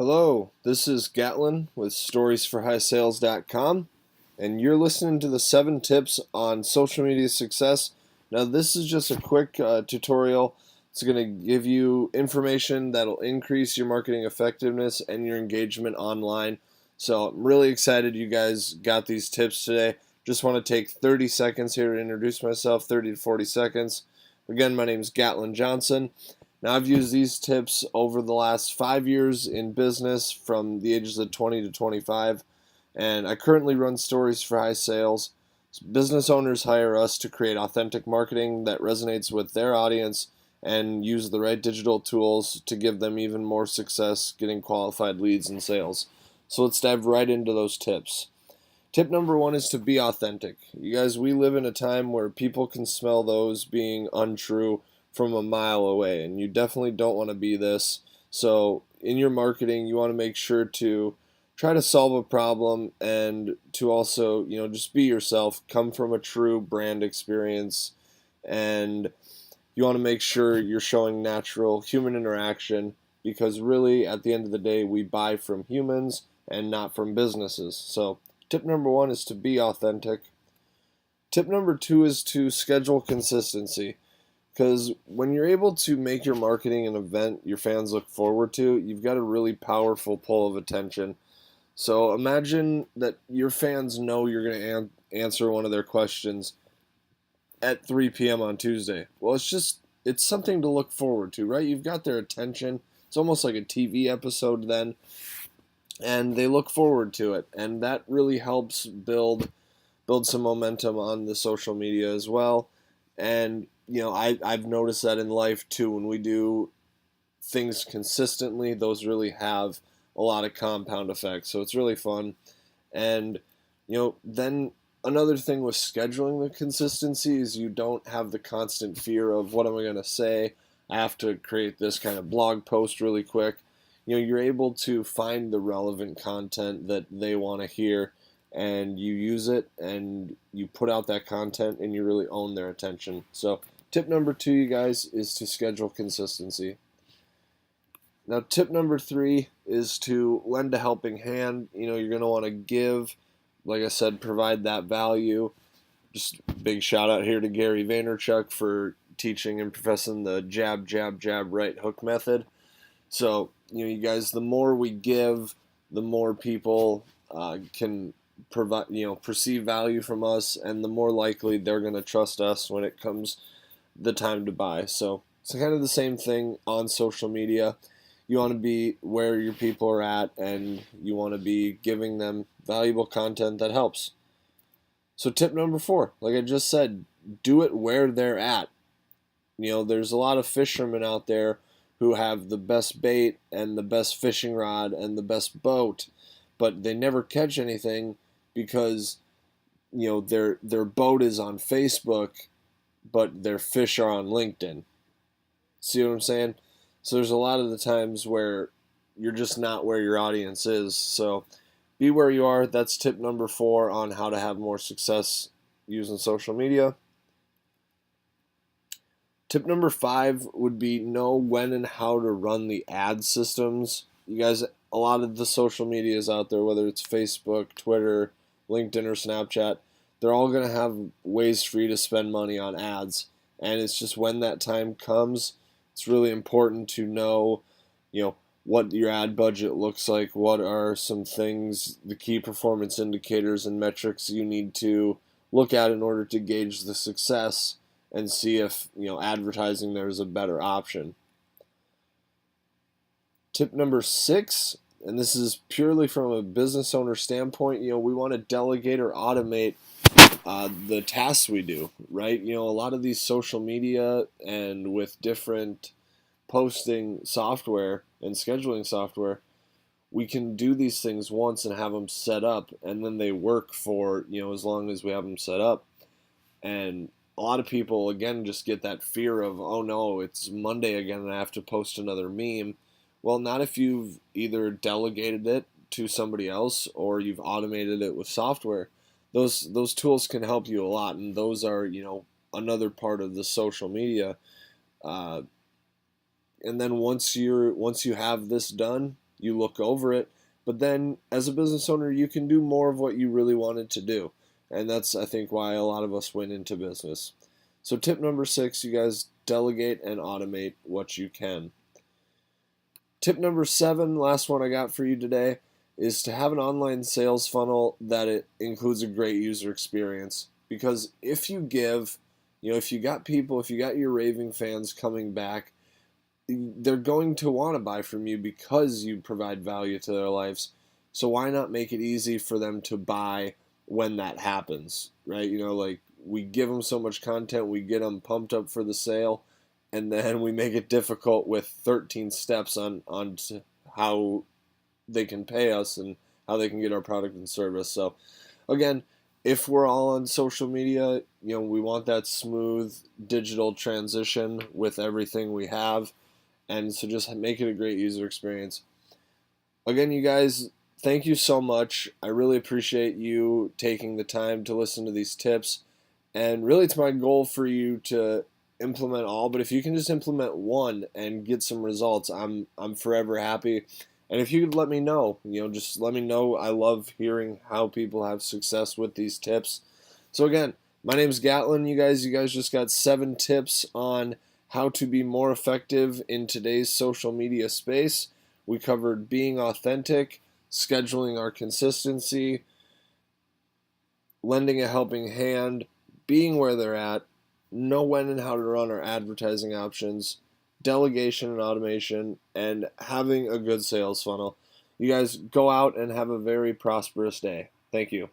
Hello, this is Gatlin with storiesforhighsales.com, and you're listening to the 7 tips on social media success. Now, this is just a quick tutorial. It's going to give you information that'll increase your marketing effectiveness and your engagement online. So, I'm really excited you guys got these tips today. Just want to take 30 seconds here to introduce myself, 30 to 40 seconds. Again, my name is Gatlin Johnson. Now, I've used these tips over the last 5 years in business from the ages of 20 to 25, and I currently run Stories for High Sales. Business owners hire us to create authentic marketing that resonates with their audience and use the right digital tools to give them even more success getting qualified leads and sales. So let's dive right into those tips. Tip number 1 is to be authentic. You guys, we live in a time where people can smell those being untrue from a mile away, and you definitely don't want to be this. So in your marketing, you want to make sure to try to solve a problem and to also, just be yourself, come from a true brand experience, and you want to make sure you're showing natural human interaction, because really at the end of the day we buy from humans and not from businesses. So tip number 1 is to be authentic. Tip number 2 is to schedule consistency. Because when you're able to make your marketing an event your fans look forward to, you've got a really powerful pull of attention. So imagine that your fans know you're going to answer one of their questions at 3 p.m. on Tuesday. Well, it's something to look forward to, right? You've got their attention. It's almost like a TV episode then, and they look forward to it. And that really helps build some momentum on the social media as well. And I've noticed that in life too. When we do things consistently, those really have a lot of compound effects. So it's really fun. And then another thing with scheduling the consistency is you don't have the constant fear of, what am I going to say? I have to create this kind of blog post really quick. You're able to find the relevant content that they want to hear, and you use it and you put out that content and you really own their attention. So tip number 2, you guys, is to schedule consistency. Now, tip number 3 is to lend a helping hand. You're going to want to give, like I said, provide that value. Just big shout out here to Gary Vaynerchuk for teaching and professing the jab, jab, jab, right hook method. So, you guys, the more we give, the more people can provide, perceive value from us, and the more likely they're going to trust us when it comes the time to buy. So it's kind of the same thing on social media. You want to be where your people are at, and you want to be giving them valuable content that helps. So tip number 4, like I just said, do it where they're at. There's a lot of fishermen out there who have the best bait and the best fishing rod and the best boat, but they never catch anything because their boat is on Facebook, but their fish are on LinkedIn. See what I'm saying? So there's a lot of the times where you're just not where your audience is. So be where you are. That's tip number 4 on how to have more success using social media. Tip number 5 would be know when and how to run the ad systems. You guys, a lot of the social medias out there, whether it's Facebook, Twitter, LinkedIn, or Snapchat, they're all going to have ways for you to spend money on ads. And it's just when that time comes, it's really important to know, what your ad budget looks like, what are some things, the key performance indicators and metrics you need to look at in order to gauge the success and see if, advertising there is a better option. Tip number 6, and this is purely from a business owner standpoint, we want to delegate or automate the tasks we do, right? A lot of these social media and with different posting software and scheduling software, we can do these things once and have them set up, and then they work for, as long as we have them set up. And a lot of people, again, just get that fear of, oh no, it's Monday again and I have to post another meme. Well, not if you've either delegated it to somebody else or you've automated it with software. Those tools can help you a lot, and those are, another part of the social media. And then once you have this done, you look over it, but then as a business owner, you can do more of what you really wanted to do. And that's, I think, why a lot of us went into business. So tip number 6, you guys delegate and automate what you can. Tip number 7, last one I got for you today, is to have an online sales funnel that it includes a great user experience. Because if you give, if you got your raving fans coming back, they're going to want to buy from you because you provide value to their lives. So why not make it easy for them to buy when that happens, right? Like we give them so much content, we get them pumped up for the sale, and then we make it difficult with 13 steps on how they can pay us and how they can get our product and service. So again, if we're all on social media, we want that smooth digital transition with everything we have. And so just make it a great user experience. Again, you guys, thank you so much. I really appreciate you taking the time to listen to these tips. And really, it's my goal for you to implement all. But if you can just implement one and get some results, I'm forever happy. And if you could let me know, just let me know. I love hearing how people have success with these tips. So again, my name's Gatlin. You guys just got 7 tips on how to be more effective in today's social media space. We covered being authentic, scheduling our consistency, lending a helping hand, being where they're at, know when and how to run our advertising options, delegation and automation, and having a good sales funnel. You guys go out and have a very prosperous day. Thank you.